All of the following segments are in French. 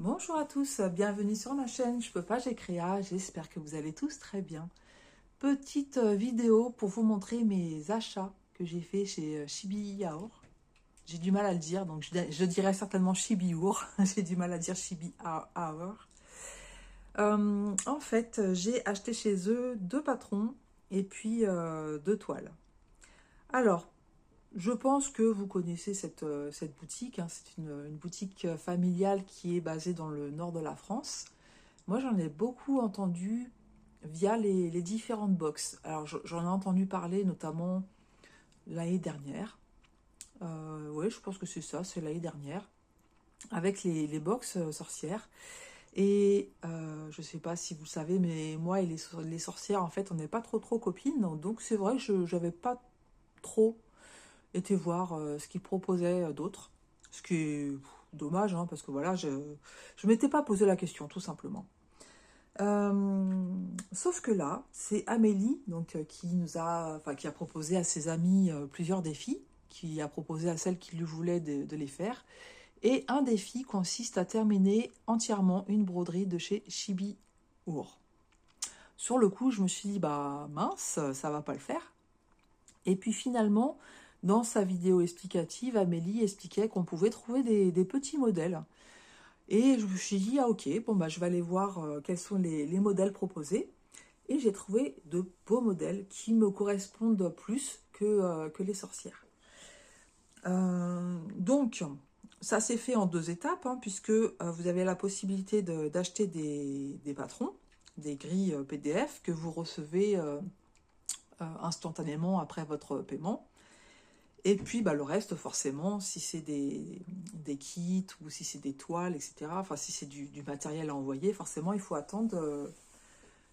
Bonjour à tous, bienvenue sur ma chaîne Je peux pas, j'ai créa, j'espère que vous allez tous très bien. Petite vidéo pour vous montrer mes achats que j'ai fait chez Chibi Yaourt. J'ai du mal à le dire, donc je dirais certainement Chibi Yaourt. J'ai du mal à dire Chibi Yaourt. En fait, j'ai acheté chez eux 2 patrons et puis 2 toiles. Alors, je pense que vous connaissez cette boutique, hein. C'est une boutique familiale qui est basée dans le nord de la France. Moi, j'en ai beaucoup entendu via les différentes box. Alors, j'en ai entendu parler notamment l'année dernière. Oui, je pense que c'est ça, c'est l'année dernière, avec les box sorcières. Et je ne sais pas si vous le savez, mais moi et les sorcières, en fait, on n'est pas trop copines. Donc, c'est vrai que je n'avais pas trop été voir ce qu'ils proposaient d'autres. Ce qui est dommage, hein, parce que voilà, je ne m'étais pas posé la question, tout simplement. Sauf que là, c'est Amélie donc, qui a proposé à ses amis plusieurs défis, qui a proposé à celles qui lui voulaient de les faire. Et un défi consiste à terminer entièrement une broderie de chez Chibi Our. Sur le coup, je me suis dit, bah mince, ça va pas le faire. Et puis finalement, dans sa vidéo explicative, Amélie expliquait qu'on pouvait trouver des petits modèles. Et je me suis dit, ah ok, bon bah je vais aller voir quels sont les modèles proposés. Et j'ai trouvé de beaux modèles qui me correspondent plus que les sorcières. Donc, ça s'est fait en 2 étapes, hein, puisque vous avez la possibilité d'acheter des patrons, des grilles PDF que vous recevez instantanément après votre paiement. Et puis bah, le reste, forcément, si c'est des kits ou si c'est des toiles, etc., enfin si c'est du matériel à envoyer, forcément, il faut attendre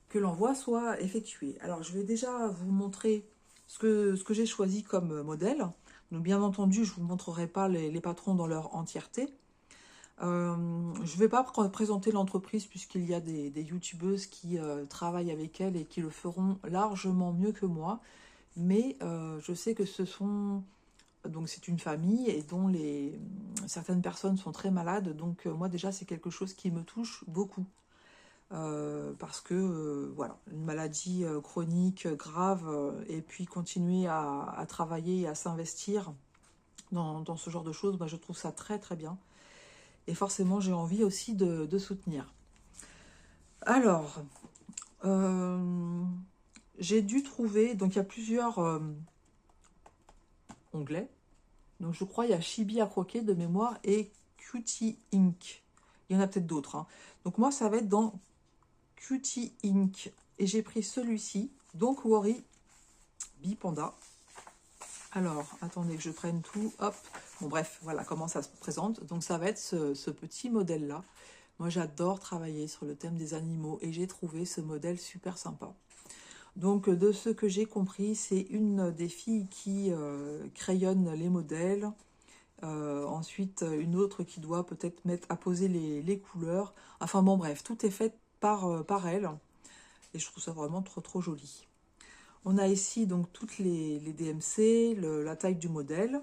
que l'envoi soit effectué. Alors, je vais déjà vous montrer ce que j'ai choisi comme modèle. Donc, bien entendu, je ne vous montrerai pas les patrons dans leur entièreté. Je ne vais pas présenter l'entreprise puisqu'il y a des youtubeuses qui travaillent avec elle et qui le feront largement mieux que moi. Mais je sais que donc c'est une famille et dont certaines personnes sont très malades. Donc moi déjà c'est quelque chose qui me touche beaucoup. Parce que voilà, une maladie chronique grave et puis continuer à travailler et à s'investir dans ce genre de choses, bah, je trouve ça très bien. Et forcément j'ai envie aussi de soutenir. Alors, j'ai dû trouver, donc il y a plusieurs onglets. Donc je crois il y a Chibi à croquer de mémoire et Cutie Ink. Il y en a peut-être d'autres, hein. Donc moi ça va être dans Cutie Ink. Et j'ai pris celui-ci, donc Worry Bipanda. Alors, attendez que je prenne tout. Hop. Bon bref, voilà comment ça se présente. Donc ça va être ce petit modèle-là. Moi j'adore travailler sur le thème des animaux et j'ai trouvé ce modèle super sympa. Donc de ce que j'ai compris, c'est une des filles qui crayonne les modèles. Ensuite, une autre qui doit peut-être apposer les couleurs. Enfin bon, bref, tout est fait par elle. Et je trouve ça vraiment trop joli. On a ici donc toutes les DMC, la taille du modèle.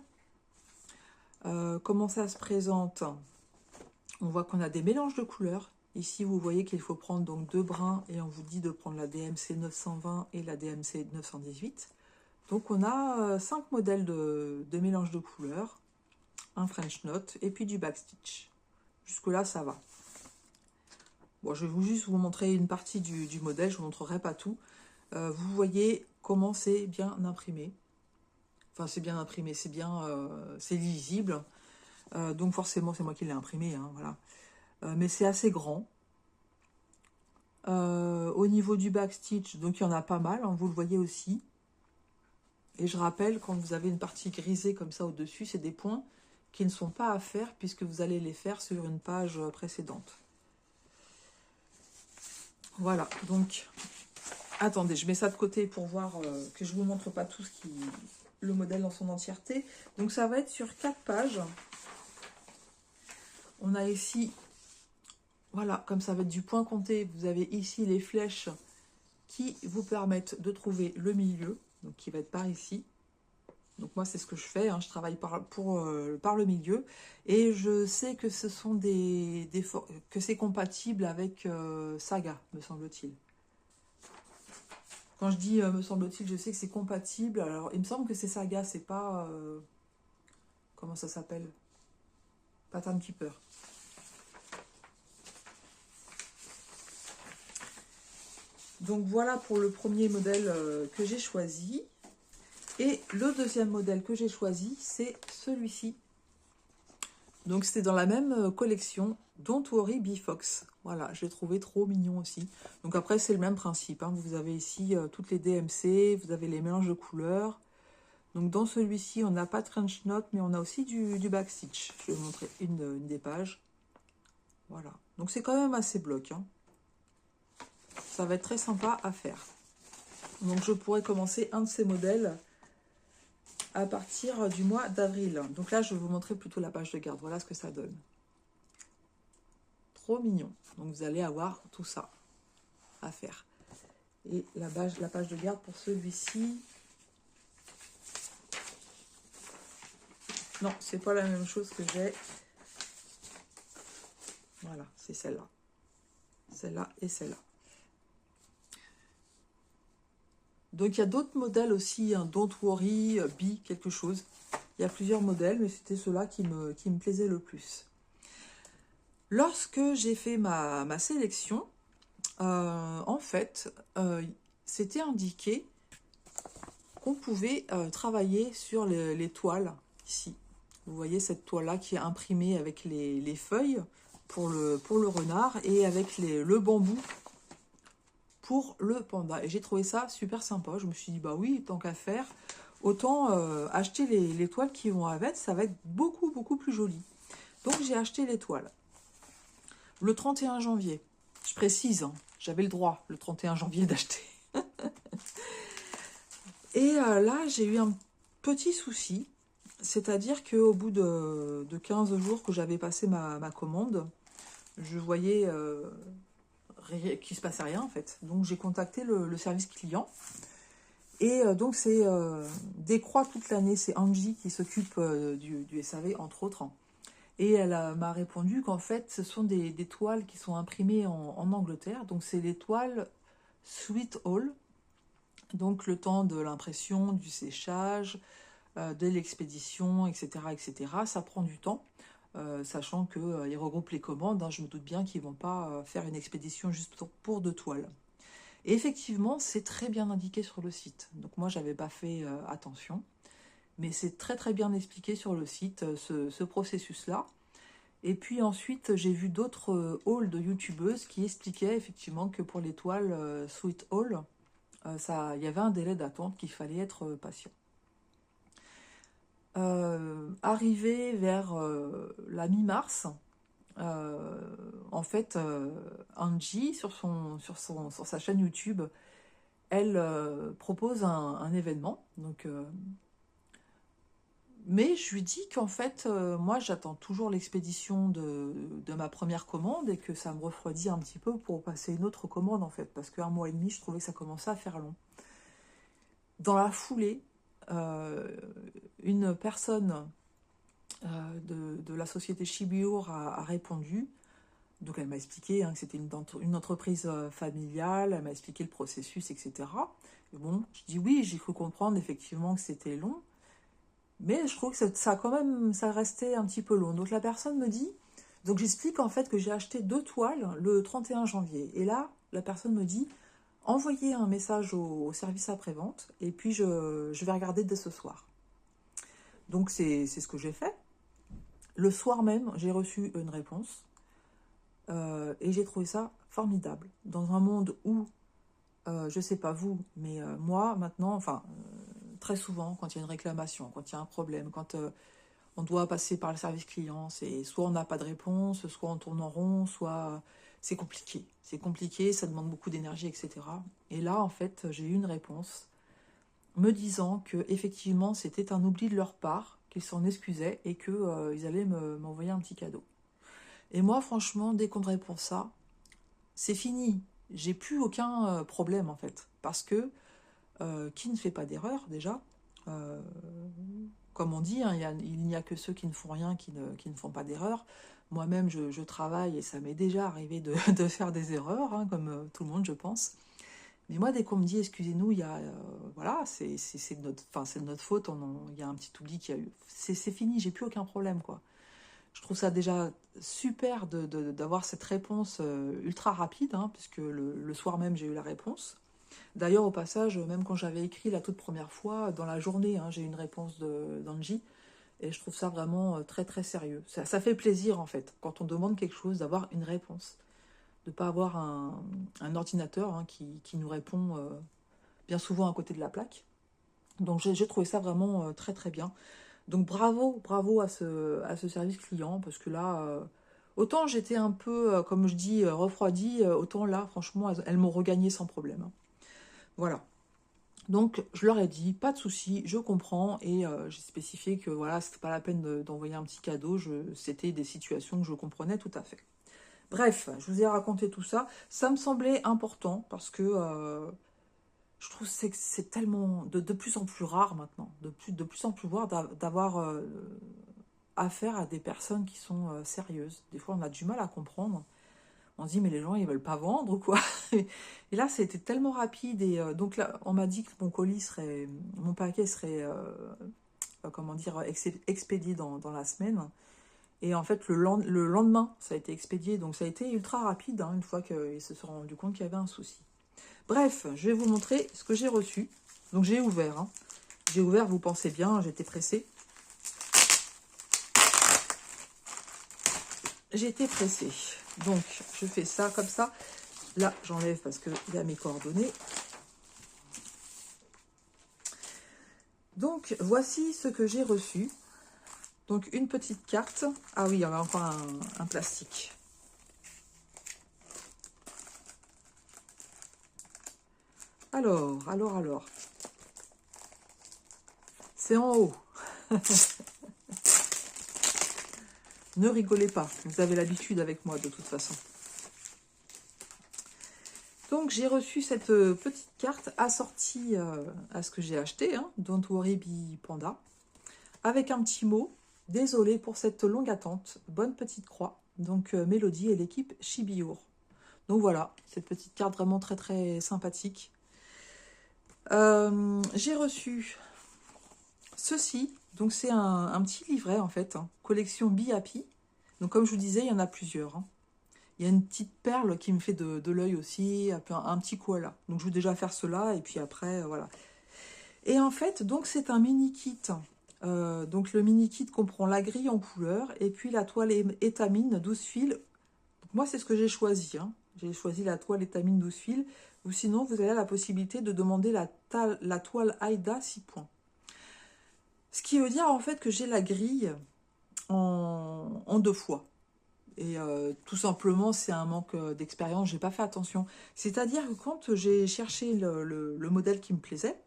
Comment ça se présente? On voit qu'on a des mélanges de couleurs. Ici, vous voyez qu'il faut prendre donc 2 brins et on vous dit de prendre la DMC 920 et la DMC 918. Donc on a 5 modèles de mélange de couleurs, un French knot et puis du backstitch. Jusque-là, ça va. Bon, je vais juste vous montrer une partie du modèle, je ne vous montrerai pas tout. Vous voyez comment c'est bien imprimé. Enfin, c'est bien imprimé, c'est lisible. Donc forcément, c'est moi qui l'ai imprimé, hein, voilà. Mais c'est assez grand. Au niveau du backstitch, donc il y en a pas mal, hein, vous le voyez aussi. Et je rappelle, quand vous avez une partie grisée comme ça au-dessus, c'est des points qui ne sont pas à faire puisque vous allez les faire sur une page précédente. Voilà, donc, attendez, je mets ça de côté pour voir que je ne vous montre pas tout le modèle dans son entièreté. Donc ça va être sur 4 pages. On a ici, voilà, comme ça va être du point compté, vous avez ici les flèches qui vous permettent de trouver le milieu, donc qui va être par ici. Donc moi, c'est ce que je fais, hein, je travaille par le milieu. Et je sais que ce sont que c'est compatible avec Saga, me semble-t-il. Quand je dis me semble-t-il, je sais que c'est compatible. Alors, il me semble que c'est Saga, c'est pas... comment ça s'appelle? Pattern Keeper. Donc voilà pour le premier modèle que j'ai choisi. Et le deuxième modèle que j'ai choisi, c'est celui-ci. Donc c'était dans la même collection, Don't Worry Be Fox. Voilà, je l'ai trouvé trop mignon aussi. Donc après, c'est le même principe, hein. Vous avez ici toutes les DMC, vous avez les mélanges de couleurs. Donc dans celui-ci, on n'a pas de French Knot, mais on a aussi du backstitch. Je vais vous montrer une des pages. Voilà. Donc c'est quand même assez bloc, hein. Ça va être très sympa à faire. Donc je pourrais commencer un de ces modèles à partir du mois d'avril. Donc là, je vais vous montrer plutôt la page de garde. Voilà ce que ça donne. Trop mignon. Donc vous allez avoir tout ça à faire. Et la page de garde pour celui-ci. Non, c'est pas la même chose que j'ai. Voilà, c'est celle-là. Celle-là et celle-là. Donc il y a d'autres modèles aussi, hein, Don't Worry, Be, quelque chose. Il y a plusieurs modèles, mais c'était ceux-là qui me plaisaient le plus. Lorsque j'ai fait ma sélection, en fait, c'était indiqué qu'on pouvait travailler sur les toiles, ici. Vous voyez cette toile-là qui est imprimée avec les feuilles pour le renard et avec le bambou pour le panda. Et j'ai trouvé ça super sympa. Je me suis dit, bah oui, tant qu'à faire, autant acheter les toiles qui vont avec, ça va être beaucoup, beaucoup plus joli. Donc j'ai acheté les toiles. Le 31 janvier, je précise, hein, j'avais le droit, le 31 janvier, d'acheter. Et là, j'ai eu un petit souci. C'est-à-dire qu'au bout de 15 jours que j'avais passé ma commande, je voyais qu'il ne se passait rien en fait. Donc j'ai contacté le service client. Et donc c'est des croix toute l'année. C'est Angie qui s'occupe du SAV entre autres. Et elle m'a répondu qu'en fait ce sont des toiles qui sont imprimées en Angleterre. Donc c'est les toiles Sweet All. Donc le temps de l'impression, du séchage, de l'expédition, etc., etc. Ça prend du temps, sachant qu'ils regroupent les commandes. Hein, je me doute bien qu'ils ne vont pas faire une expédition juste pour 2 toiles. Et effectivement, c'est très bien indiqué sur le site. Donc moi, je n'avais pas fait attention. Mais c'est très très bien expliqué sur le site, ce processus-là. Et puis ensuite, j'ai vu d'autres hauls de youtubeuses qui expliquaient effectivement que pour les toiles Sweet Haul, il y avait un délai d'attente qu'il fallait être patient. Arrivé vers la mi-mars, en fait, Angie, sur sa chaîne YouTube, elle propose un événement. Donc, mais je lui dis qu'en fait, moi, j'attends toujours l'expédition de ma première commande et que ça me refroidit un petit peu pour passer une autre commande, en fait, parce qu'un mois et demi, je trouvais que ça commençait à faire long. Dans la foulée, une personne de la société Shibiur a répondu. Donc elle m'a expliqué hein, que c'était une entreprise familiale, elle m'a expliqué le processus, etc. Et bon, je dis oui, j'ai cru comprendre effectivement que c'était long, mais je trouve que ça quand même, ça restait un petit peu long. Donc la personne me dit, donc j'explique en fait que j'ai acheté 2 toiles le 31 janvier. Et là, la personne me dit, envoyez un message au service après-vente, et puis je vais regarder dès ce soir. Donc c'est ce que j'ai fait. Le soir même, j'ai reçu une réponse et j'ai trouvé ça formidable. Dans un monde où, je ne sais pas vous, mais moi maintenant, enfin très souvent, quand il y a une réclamation, quand il y a un problème, quand on doit passer par le service client, c'est soit on n'a pas de réponse, soit on tourne en rond, soit c'est compliqué. C'est compliqué, ça demande beaucoup d'énergie, etc. Et là, en fait, j'ai eu une réponse me disant que effectivement c'était un oubli de leur part, qu'ils s'en excusaient et qu'ils allaient m'envoyer un petit cadeau. Et moi, franchement, dès qu'on me répond ça, c'est fini. J'ai plus aucun problème, en fait. Parce que qui ne fait pas d'erreur, déjà, Euh, Comme on dit, hein, il n'y a que ceux qui ne font rien qui ne font pas d'erreur. Moi-même, je travaille et ça m'est déjà arrivé de faire des erreurs, hein, comme tout le monde, je pense. Mais moi, dès qu'on me dit, excusez-nous, il y a, voilà, c'est de notre, enfin, c'est de notre faute, il y a un petit oubli qui a eu. C'est fini, j'ai plus aucun problème, quoi. Je trouve ça déjà super d'avoir cette réponse ultra rapide, hein, puisque le soir même, j'ai eu la réponse. D'ailleurs, au passage, même quand j'avais écrit la toute première fois, dans la journée, hein, j'ai eu une réponse d'Angie, et je trouve ça vraiment très très sérieux. Ça fait plaisir, en fait, quand on demande quelque chose, d'avoir une réponse. De ne pas avoir un ordinateur, hein, qui nous répond bien souvent à côté de la plaque. Donc j'ai trouvé ça vraiment très très bien. Donc bravo à ce service client, parce que là, autant j'étais un peu, comme je dis, refroidie, autant là, franchement, elles m'ont regagné sans problème, hein. Voilà. Donc je leur ai dit, pas de souci, je comprends, et j'ai spécifié que voilà, c'était pas la peine d'envoyer un petit cadeau, c'était des situations que je comprenais tout à fait. Bref, je vous ai raconté tout ça. Ça me semblait important parce que je trouve que c'est tellement de plus en plus rare maintenant, de plus en plus rare d'avoir affaire à des personnes qui sont sérieuses. Des fois, on a du mal à comprendre. On se dit, mais les gens, ils veulent pas vendre ou quoi. Et là, c'était tellement rapide. Et donc là, on m'a dit que mon paquet serait, comment dire, expédié dans la semaine. Et en fait, le lendemain, ça a été expédié. Donc ça a été ultra rapide, hein, une fois qu'ils se sont rendus compte qu'il y avait un souci. Bref, je vais vous montrer ce que j'ai reçu. Donc j'ai ouvert, hein. J'ai ouvert, vous pensez bien, j'étais pressée. J'étais pressée. Donc, je fais ça comme ça. Là, j'enlève parce qu'il y a mes coordonnées. Donc, voici ce que j'ai reçu. Donc, une petite carte. Ah oui, il y en a encore un plastique. Alors. C'est en haut. Ne rigolez pas. Vous avez l'habitude avec moi, de toute façon. Donc, j'ai reçu cette petite carte assortie à ce que j'ai acheté, hein, Don't Worry Be Panda, avec un petit mot. Désolée pour cette longue attente. Bonne petite croix. Donc, Mélodie et l'équipe Chibiyour. Donc voilà, cette petite carte vraiment très très sympathique. J'ai reçu ceci. Donc c'est un petit livret en fait, hein, collection Be Happy. Donc comme je vous disais, il y en a plusieurs, hein. Il y a une petite perle qui me fait de l'œil aussi, un petit koala. Donc je vais déjà faire cela et puis après, voilà. Et en fait, donc c'est un mini kit. Donc le mini kit comprend la grille en couleur et puis la toile étamine 12 fils. Donc, moi, c'est ce que j'ai choisi, hein. J'ai choisi la toile étamine 12 fils. Ou sinon, vous avez la possibilité de demander la toile Aïda 6 points. Ce qui veut dire en fait que j'ai la grille en deux fois. Et tout simplement, c'est un manque d'expérience, j'ai pas fait attention. C'est-à-dire que quand j'ai cherché le modèle qui me plaisait,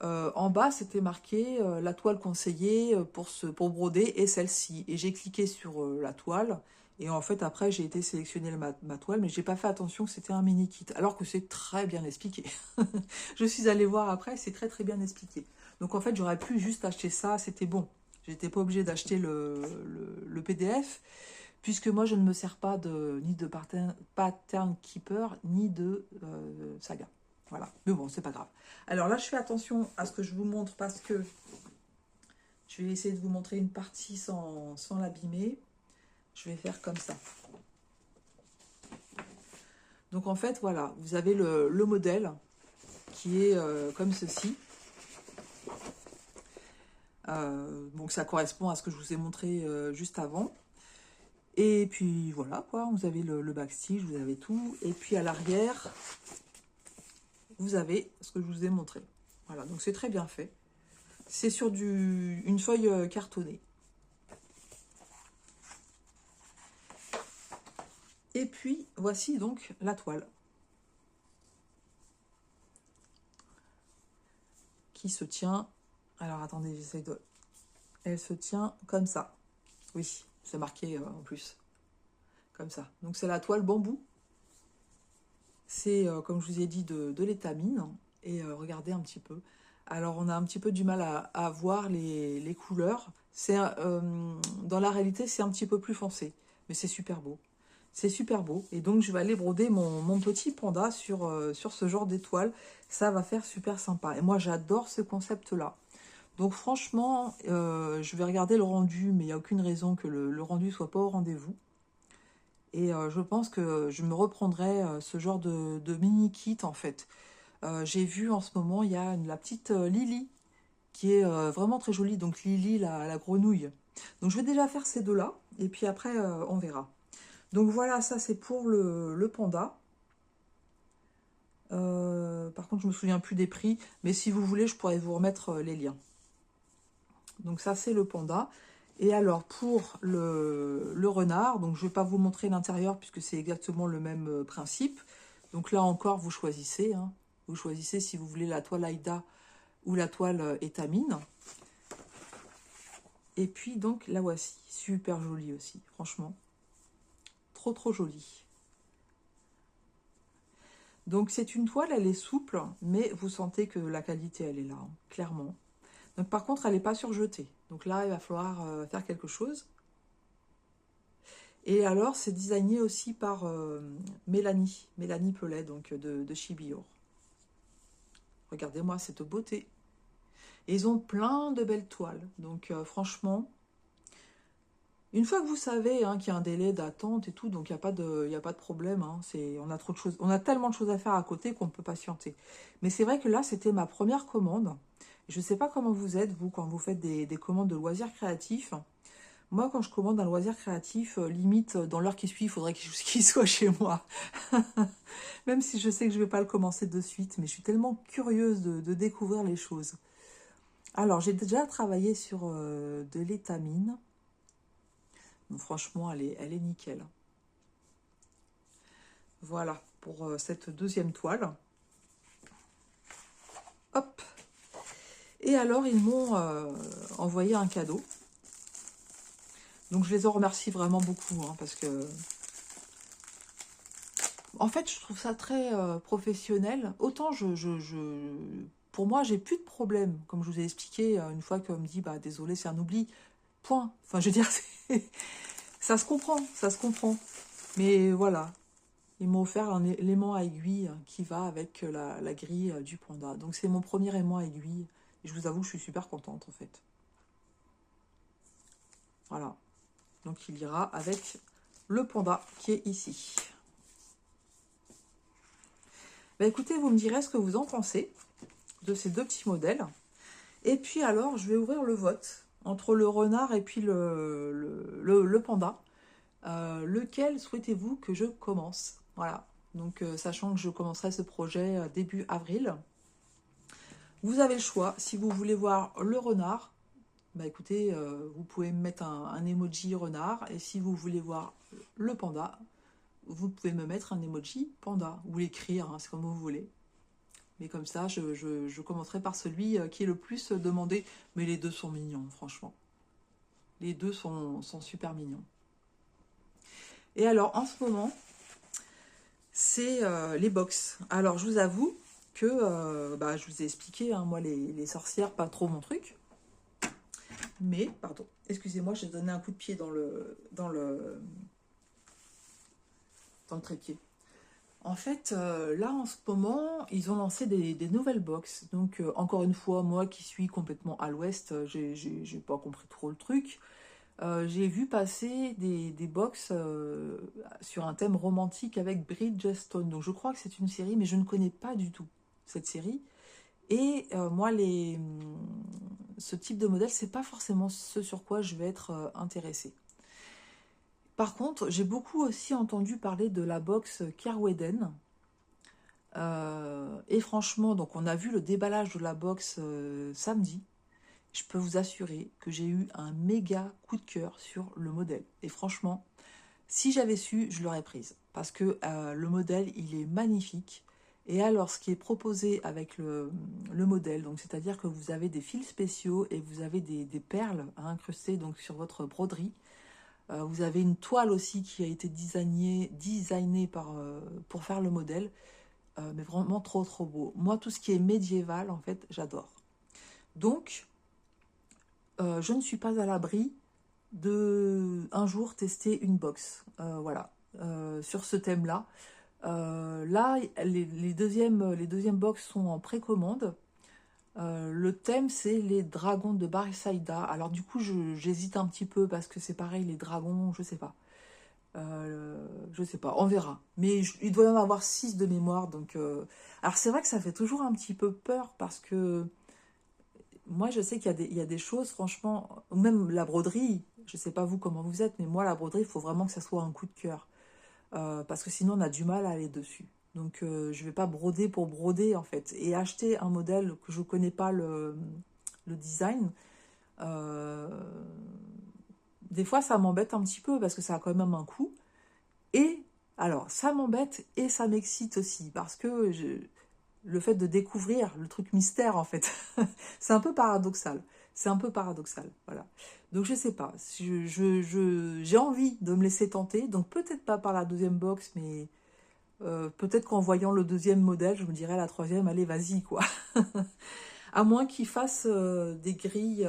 en bas, c'était marqué la toile conseillée pour broder est celle-ci. Et j'ai cliqué sur la toile. Et en fait, après, j'ai été sélectionner ma toile, mais j'ai pas fait attention que c'était un mini kit. Alors que c'est très bien expliqué. Je suis allée voir après, c'est très très bien expliqué. Donc en fait, j'aurais pu juste acheter ça, c'était bon. J'étais pas obligée d'acheter le PDF, puisque moi, je ne me sers pas ni de Pattern Keeper, ni de Saga. Voilà, mais bon, c'est pas grave. Alors là, je fais attention à ce que je vous montre parce que je vais essayer de vous montrer une partie sans l'abîmer. Je vais faire comme ça. Donc en fait, voilà, vous avez le modèle qui est comme ceci. Donc ça correspond à ce que je vous ai montré juste avant. Et puis voilà, quoi, vous avez le backstitch, vous avez tout. Et puis à l'arrière, vous avez ce que je vous ai montré. Voilà, donc c'est très bien fait. C'est sur une feuille cartonnée. Et puis, voici donc la toile. Qui se tient... Alors, attendez, j'essaie de... Elle se tient comme ça. Oui, c'est marqué en plus. Comme ça. Donc, c'est la toile bambou. C'est, comme je vous ai dit, de l'étamine. Et regardez un petit peu. Alors, on a un petit peu du mal à voir les couleurs. Dans la réalité, c'est un petit peu plus foncé, mais c'est super beau. C'est super beau. Et donc, je vais aller broder mon petit panda sur ce genre d'étoile. Ça va faire super sympa. Et moi, j'adore ce concept-là. Donc, franchement, je vais regarder le rendu, mais il n'y a aucune raison que le rendu soit pas au rendez-vous. Et je pense que je me reprendrai ce genre de mini-kit, en fait. J'ai vu en ce moment, il y a la petite Lily qui est vraiment très jolie. Donc Lily, la grenouille. Donc je vais déjà faire ces deux-là. Et puis après, on verra. Donc voilà, ça c'est pour le panda. Par contre, je me souviens plus des prix. Mais si vous voulez, je pourrais vous remettre les liens. Donc ça, c'est le panda. Et alors, pour le renard, donc je ne vais pas vous montrer l'intérieur puisque c'est exactement le même principe. Donc là encore, vous choisissez. Hein. Vous choisissez si vous voulez la toile Aïda ou la toile étamine. Et puis donc la voici, super jolie aussi, franchement. Trop trop jolie. Donc c'est une toile, elle est souple, mais vous sentez que la qualité elle est là, hein, clairement. Donc par contre elle n'est pas surjetée. Donc là il va falloir faire quelque chose. Et alors c'est designé aussi par Mélanie Pellet, donc de Chibior. Regardez-moi cette beauté. Et ils ont plein de belles toiles. Donc franchement, une fois que vous savez hein, qu'il y a un délai d'attente et tout, donc il n'y a pas de problème. Hein, on a trop de choses, on a tellement de choses à faire à côté qu'on ne peut patienter. Mais c'est vrai que là, c'était ma première commande. Je ne sais pas comment vous êtes, vous, quand vous faites des commandes de loisirs créatifs. Moi, quand je commande un loisir créatif, limite, dans l'heure qui suit, il faudrait qu'il soit chez moi. Même si je sais que je ne vais pas le commencer de suite, mais je suis tellement curieuse de découvrir les choses. Alors, j'ai déjà travaillé sur de l'étamine. Donc, franchement, elle est nickel. Voilà, pour cette deuxième toile. Hop. Et alors, ils m'ont envoyé un cadeau. Donc, je les en remercie vraiment beaucoup, hein, parce que... En fait, je trouve ça très professionnel. Autant, pour moi, j'ai plus de problème. Comme je vous ai expliqué, une fois qu'on me dit, bah, désolé, c'est un oubli. Point. Enfin, je veux dire, ça se comprend, ça se comprend. Mais voilà, ils m'ont offert un aimant à aiguille qui va avec la grille du panda. Donc c'est mon premier aimant à aiguille. Et je vous avoue, je suis super contente en fait. Voilà. Donc il ira avec le panda qui est ici. Bah écoutez, vous me direz ce que vous en pensez de ces deux petits modèles. Et puis alors, je vais ouvrir le vote entre le renard et puis le panda. Lequel souhaitez-vous que je commence? Voilà. Donc, sachant que je commencerai ce projet début avril. Vous avez le choix. Si vous voulez voir le renard, bah écoutez, vous pouvez me mettre un emoji renard. Et si vous voulez voir le panda, vous pouvez me mettre un emoji panda. Ou l'écrire, hein, c'est comme vous voulez. Mais comme ça, je commencerai par celui qui est le plus demandé. Mais les deux sont mignons, franchement. Les deux sont super mignons. Et alors, en ce moment, c'est les box. Alors, je vous avoue que, je vous ai expliqué, hein, moi, les sorcières, pas trop mon truc. Mais, pardon, excusez-moi, j'ai donné un coup de pied dans le trépied. En fait, là, en ce moment, ils ont lancé des nouvelles box. Donc, encore une fois, moi qui suis complètement à l'ouest, j'ai pas compris trop le truc. J'ai vu passer des box sur un thème romantique avec Bridgestone. Donc je crois que c'est une série, mais je ne connais pas du tout cette série. Et moi, ce type de modèle, c'est pas forcément ce sur quoi je vais être intéressée. Par contre, j'ai beaucoup aussi entendu parler de la box Kerweden. Et franchement, donc on a vu le déballage de la box samedi. Je peux vous assurer que j'ai eu un méga coup de cœur sur le modèle. Et franchement, si j'avais su, je l'aurais prise. Parce que le modèle, il est magnifique. Et alors, ce qui est proposé avec le modèle, donc c'est-à-dire que vous avez des fils spéciaux et vous avez des perles incrustées donc, sur votre broderie. Vous avez une toile aussi qui a été designée pour faire le modèle. Mais vraiment trop trop beau. Moi, tout ce qui est médiéval, en fait, j'adore. Donc, je ne suis pas à l'abri de un jour tester une box. Voilà, sur ce thème-là. Là, les deuxièmes box sont en précommande. Le thème, c'est les dragons de Barisaida. Alors du coup, j'hésite un petit peu parce que c'est pareil, les dragons, je sais pas. Je sais pas, on verra. Mais il doit y en avoir 6 de mémoire. Donc, alors c'est vrai que ça fait toujours un petit peu peur parce que moi, je sais il y a des choses, franchement, ou même la broderie, je sais pas vous comment vous êtes, mais moi, la broderie, il faut vraiment que ça soit un coup de cœur. Parce que sinon, on a du mal à aller dessus. Donc, je vais pas broder pour broder, en fait. Et acheter un modèle que je connais pas le design, euh, des fois, ça m'embête un petit peu parce que ça a quand même un coût. Et, alors, ça m'embête et ça m'excite aussi parce que le fait de découvrir le truc mystère, en fait, c'est un peu paradoxal. C'est un peu paradoxal, voilà. Donc je sais pas, j'ai envie de me laisser tenter, donc peut-être pas par la deuxième box, mais peut-être qu'en voyant le deuxième modèle, je me dirais à la troisième, allez, vas-y, quoi. À moins qu'ils fassent des grilles,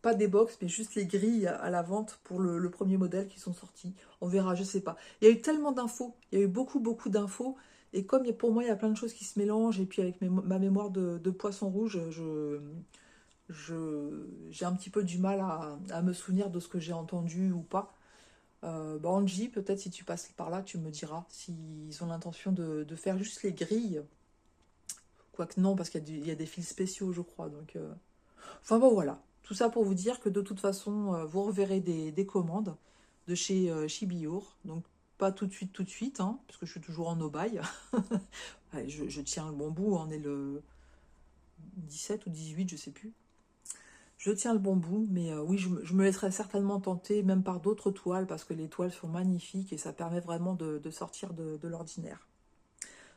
pas des box, mais juste les grilles à la vente pour le premier modèle qui sont sortis. On verra, je sais pas. Il y a eu tellement d'infos, il y a eu beaucoup, beaucoup d'infos. Et comme pour moi, il y a plein de choses qui se mélangent, et puis avec ma mémoire de poisson rouge, j'ai un petit peu du mal à me souvenir de ce que j'ai entendu ou pas. Bah Angie, peut-être si tu passes par là, tu me diras s'ils ont l'intention de faire juste les grilles. Quoique non, parce qu'il y a des fils spéciaux, je crois. Donc, enfin bon, voilà. Tout ça pour vous dire que de toute façon, vous reverrez des commandes de chez Chibiyour. Donc, pas tout de suite, hein, parce que je suis toujours en no-buy. Ouais, je tiens le bon bout, on est le 17 ou 18, je sais plus. Je tiens le bon bout, mais oui, je me laisserai certainement tenter, même par d'autres toiles, parce que les toiles sont magnifiques et ça permet vraiment de sortir de l'ordinaire.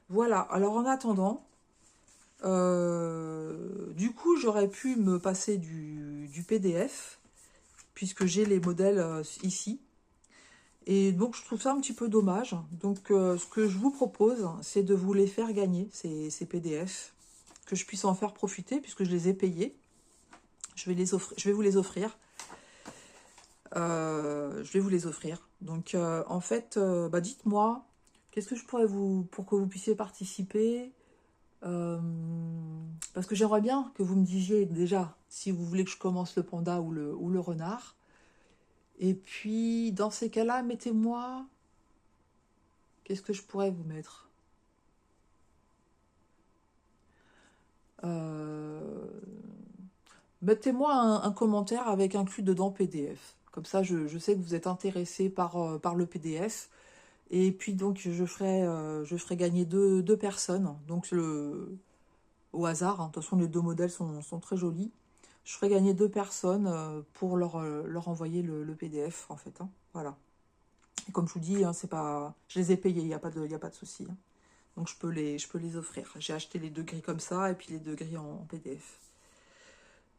Voilà, alors en attendant, du coup, j'aurais pu me passer du PDF, puisque j'ai les modèles ici. Et donc, je trouve ça un petit peu dommage. Donc, ce que je vous propose, c'est de vous les faire gagner, ces PDF, que je puisse en faire profiter, puisque je les ai payés. Je vais vous les offrir. Je vais vous les offrir. Donc, en fait, bah, dites-moi, qu'est-ce que je pourrais pour que vous puissiez participer. Parce que j'aimerais bien que vous me disiez déjà si vous voulez que je commence le panda ou le renard. Et puis, dans ces cas-là, mettez-moi... Qu'est-ce que je pourrais vous mettre? Euh, Mettez-moi un commentaire avec inclus dedans PDF. Comme ça, je sais que vous êtes intéressé par le PDF. Et puis, donc, je ferai gagner deux personnes. Donc, au hasard, hein. De toute façon, les deux modèles sont très jolis. Je ferai gagner deux personnes pour leur envoyer le PDF, en fait, hein. Voilà. Et comme je vous dis, hein, c'est pas, je les ai payés, il y a pas de souci, hein. Donc je peux les offrir. J'ai acheté les deux grilles comme ça et puis les deux grilles en PDF.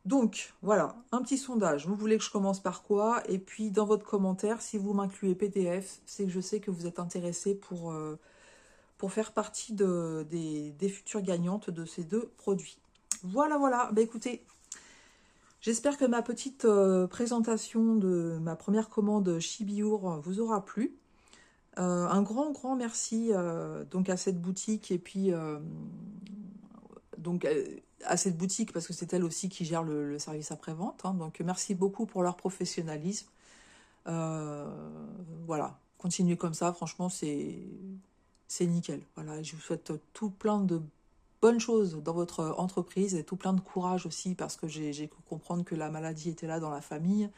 Donc voilà, un petit sondage. Vous voulez que je commence par quoi? Et puis dans votre commentaire, si vous m'incluez PDF, c'est que je sais que vous êtes intéressé pour faire partie des futures gagnantes de ces deux produits. Voilà, voilà. Bah écoutez, j'espère que ma petite présentation de ma première commande Chibiyour vous aura plu. Un grand merci donc à cette boutique et puis donc à cette boutique parce que c'est elle aussi qui gère le service après-vente, hein. Donc merci beaucoup pour leur professionnalisme. Euh, voilà, continuez comme ça, franchement c'est nickel. Voilà, je vous souhaite tout plein de bonnes choses dans votre entreprise et tout plein de courage aussi parce que j'ai pu comprendre que la maladie était là dans la famille.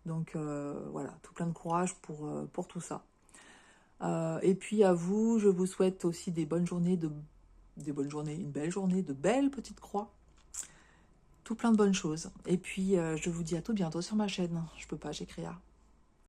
Donc voilà, tout plein de courage pour tout ça. Et puis à vous, je vous souhaite aussi des bonnes journées, une belle journée, de belles petites croix. Tout plein de bonnes choses. Et puis je vous dis à tout bientôt sur ma chaîne. Je peux pas, j'ai créé.